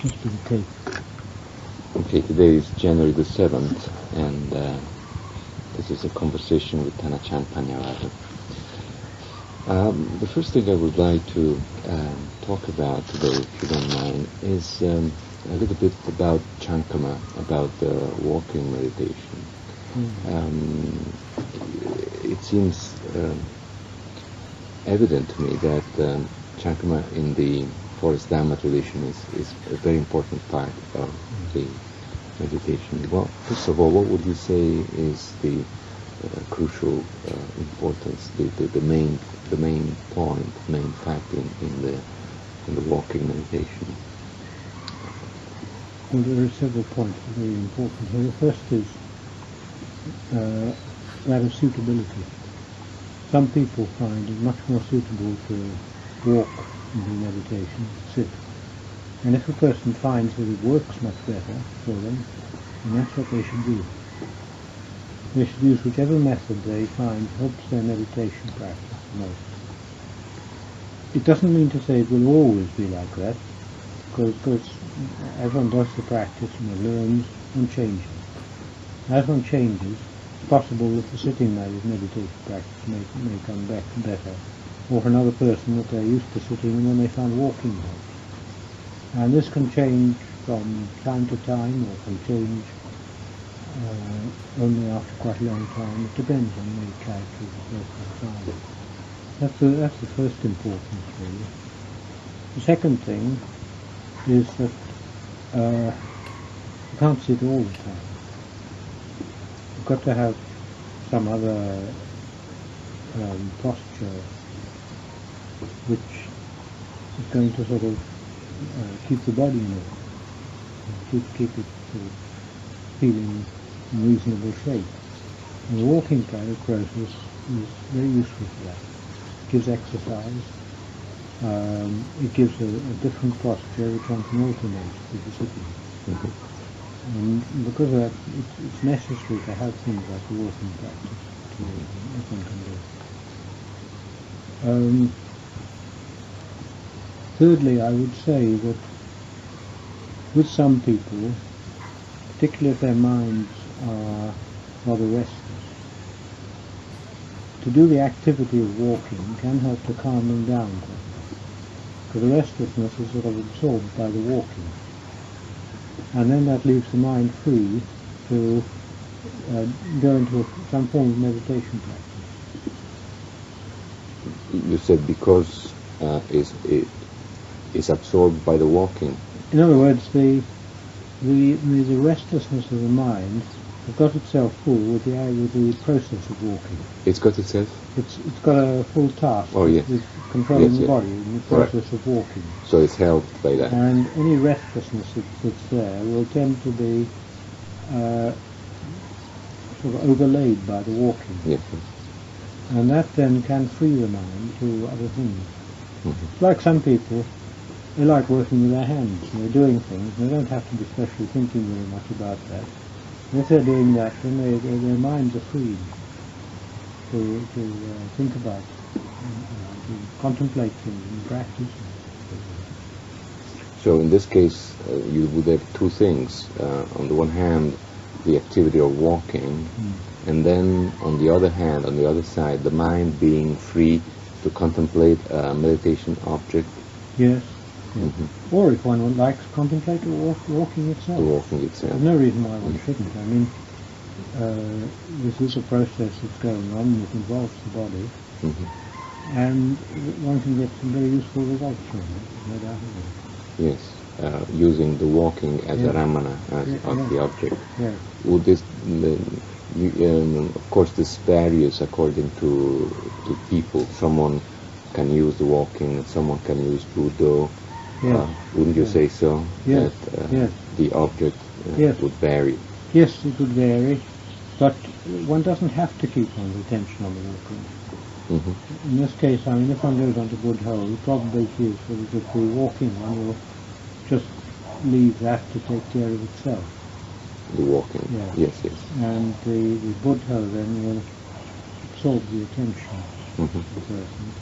Must be the case. Okay, today is January the 7th, and this is a conversation with Ajaan Panyavaddho. The first thing I would like to talk about today, if you don't mind, is a little bit about Chankama, about the walking meditation. It seems evident to me that Chankama in the Forest Dhamma tradition is a very important part of the meditation. Well, first of all, what would you say is the crucial importance, the main point, main fact in the walking meditation? Well, there are several points that are very important here. The first is that of suitability. Some people find it much more suitable to walk and do meditation, sit. And if a person finds that it works much better for them, then that's what they should do. They should use whichever method they find helps their meditation practice the most. It doesn't mean to say it will always be like that, because as one does the practice, one learns and changes. As one changes, it's possible that the sitting meditation practice may come back better, or for another person that they're used to sitting and then they find walking helps. And this can change from time to time, or can change only after quite a long time. It depends on the character of the person. That's the first importance, really. The second thing is that you can't sit all the time. You've got to have some other posture which is going to sort of keep the body in order, keep it sort of feeling in reasonable shape. And the walking process is very useful for that. It gives exercise, it gives a different posture which one can alternate with the sitting. Mm-hmm. And because of that, it's necessary to have things like the walking practice if one can do. Thirdly, I would say that with some people, particularly if their minds are rather restless, to do the activity of walking can help to calm them down quite a bit, because the restlessness is sort of absorbed by the walking. And then that leaves the mind free to go into some form of meditation practice. You said because is absorbed by the walking. In other words, the restlessness of the mind has got itself full with the process of walking. It's got itself? It's got a full task with controlling the body in the process of walking. So it's helped by that. And any restlessness that's there will tend to be sort of overlaid by the walking. Yes. And that then can free the mind to other things. Mm-hmm. Like some people, they like working with their hands, and they're doing things, and they don't have to be especially thinking very much about that. And if they're doing that, then their minds are free to think about, to contemplate things and practice. So in this case, you would have two things. On the one hand, the activity of walking, and then on the other hand, on the other side, the mind being free to contemplate a meditation object. Yes. Mm-hmm. Or if one likes to contemplate walking itself. The walking itself. There's no reason why one shouldn't. I mean, this is a process that's going on that involves the body, and one can get some very useful results from it, no doubt about it. Yes, using the walking as a ramana, as the object. Yes. Would this, of course, this varies according to people. Someone can use the walking, and someone can use Buddha. Yes. Wouldn't you say so? Yes. That the object would vary. Yes, it would vary, but one doesn't have to keep one's attention on the walking. Mm-hmm. In this case, I mean, if one goes onto Buddha, the probability is that if the walking one will just leave that to take care of itself. The walking. Yes. And the Buddha then will absorb the attention of the person.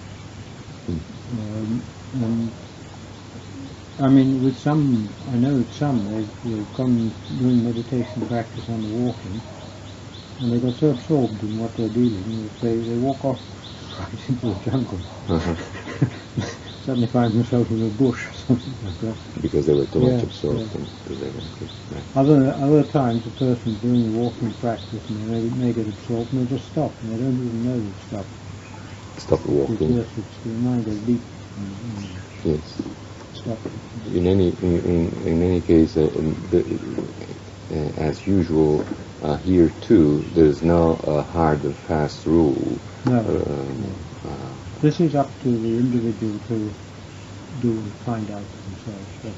And I mean, with some, I know with some, they've gone doing meditation practice on the walking, and they got so absorbed in what they're dealing that they walk off right into the jungle. Suddenly find themselves in a bush or something like that. Because they were too much Yeah, absorbed yeah. into their right. Other times, a person's doing the walking practice and they may get absorbed and they just stop, and they don't even know they've stopped. Stop walking. Yes, it's the mind goes deep and Yes. stop. In any case, as usual, here too, there's no hard and fast rule. No. This is up to the individual to do and find out for themselves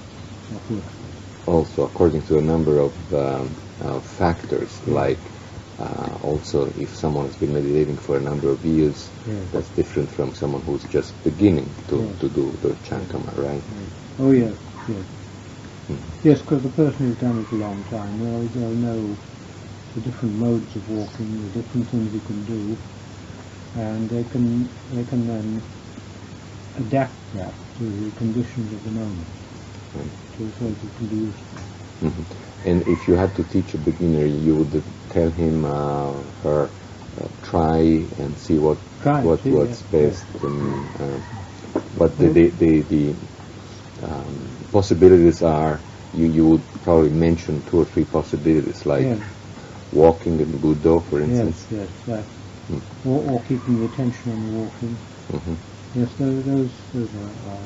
what works for them. Also, according to a number of factors, like also if someone has been meditating for a number of years, that's different from someone who's just beginning to do the Chankama, right? Oh yes, yes. Yes, because the person who's done it a long time, they'll know the different modes of walking, the different things you can do, and they can then adapt that to the conditions of the moment, so that it can be useful. Mm-hmm. And if you had to teach a beginner, you would tell him, her, try and see what's best, and what the possibilities are. You would probably mention 2 or 3 possibilities, like walking in Buddha, for instance. Yes, that. Or keeping the attention on the walking. Mm-hmm. Yes, those are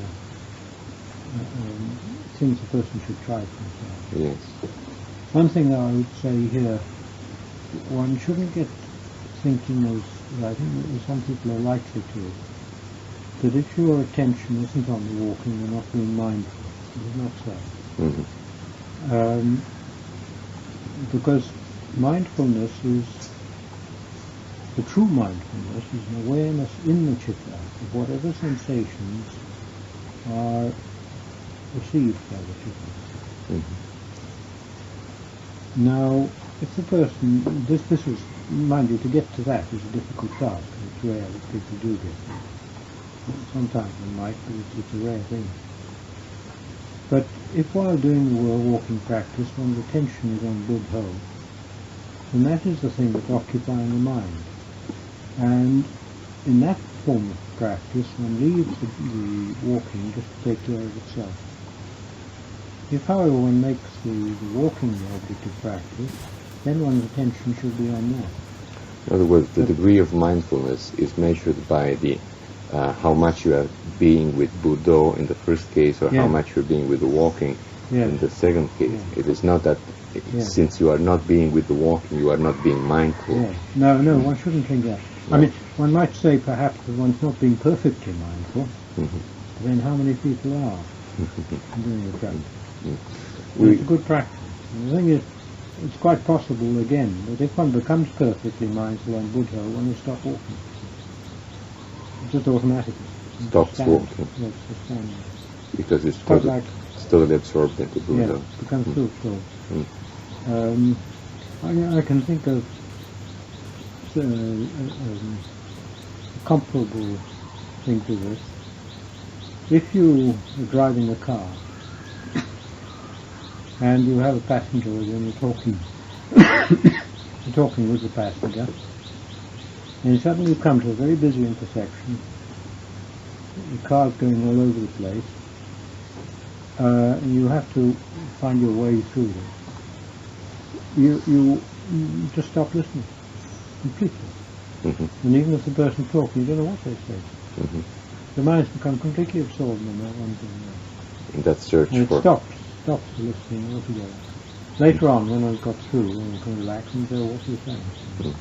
things a person should try for himself. Yes. One thing that I would say here, one shouldn't get thinking, as I think some people are likely to, that if your attention isn't on the walking, you're not being mindful. It is not so. Mm-hmm. Because mindfulness is, the true mindfulness is an awareness in the citta of whatever sensations are received by the citta. Mm-hmm. Now, if the person, this is, mind you, to get to that is a difficult task. It's rare that people do get there. Sometimes they might, but it's a rare thing. But if while doing the walking practice one's attention is on Buddha, then that is the thing that's occupying the mind. And in that form of practice, one leaves the walking just to take care of itself. If, however, one makes the walking the object of practice, then one's attention should be on that. In other words, the degree of mindfulness is measured by the how much you are being with Buddha in the first case, or how much you're being with the walking in the second case. It is not that since you are not being with the walking, you are not being mindful. No, one shouldn't think that. I mean, one might say perhaps that one's not being perfectly mindful, but then how many people are doing the practice? It's a good practice. And the thing is, it's quite possible again that if one becomes perfectly mindful on Buddha, one will stop walking. Just automatically. Stops walking. Yes, just standing. Because it's totally absorbed into Buddha. Yeah, it becomes too absorbed. I can think of a comparable thing to this. If you are driving a car and you have a passenger with you and you're talking with the passenger, and you suddenly come to a very busy intersection, the car's going all over the place, and you have to find your way through this. You just stop listening completely. And even if the person's talking, you don't know what they say. The mind's become completely absorbed in that one thing. In that search and for... it stops the listening altogether. Later on, when I've got through, when you can relax and go, what are you saying?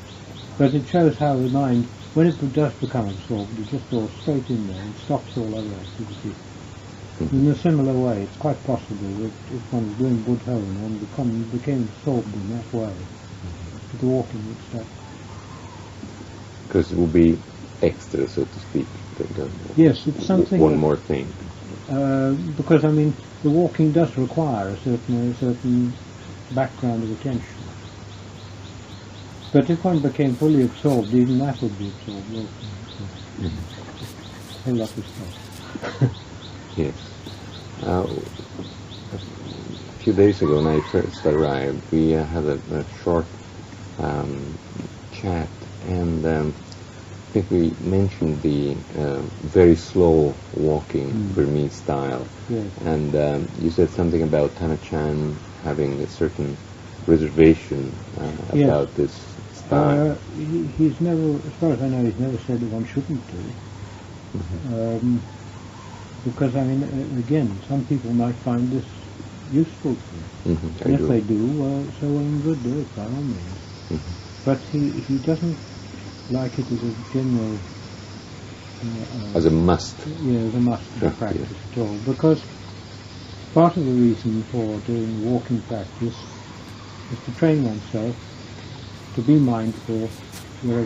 But it shows how the mind, when it does become absorbed, it just goes straight in there and stops all other activity. In a similar way, it's quite possible that if one was doing Buddha and one became absorbed in that way, the walking would stop. Because it will be extra, so to speak. Yes, it's something... One more thing. Because, I mean, the walking does require a certain background of attention. But if one became fully absorbed, even that would be absorbed. A whole lot of stuff. Yes. A few days ago, when I first arrived, we had a short chat, and I think we mentioned the very slow walking Burmese style. Yes. And you said something about Tanachan having a certain reservation about this style. He's never, as far as I know, he's never said that one shouldn't do it. Because, I mean, again, some people might find this useful to them. And if they do, well, so well and good, do it by all means. But he doesn't like it as a general... as a must. Yeah, as a must to practice at all. Because part of the reason for doing walking practice is to train oneself to be mindful wherever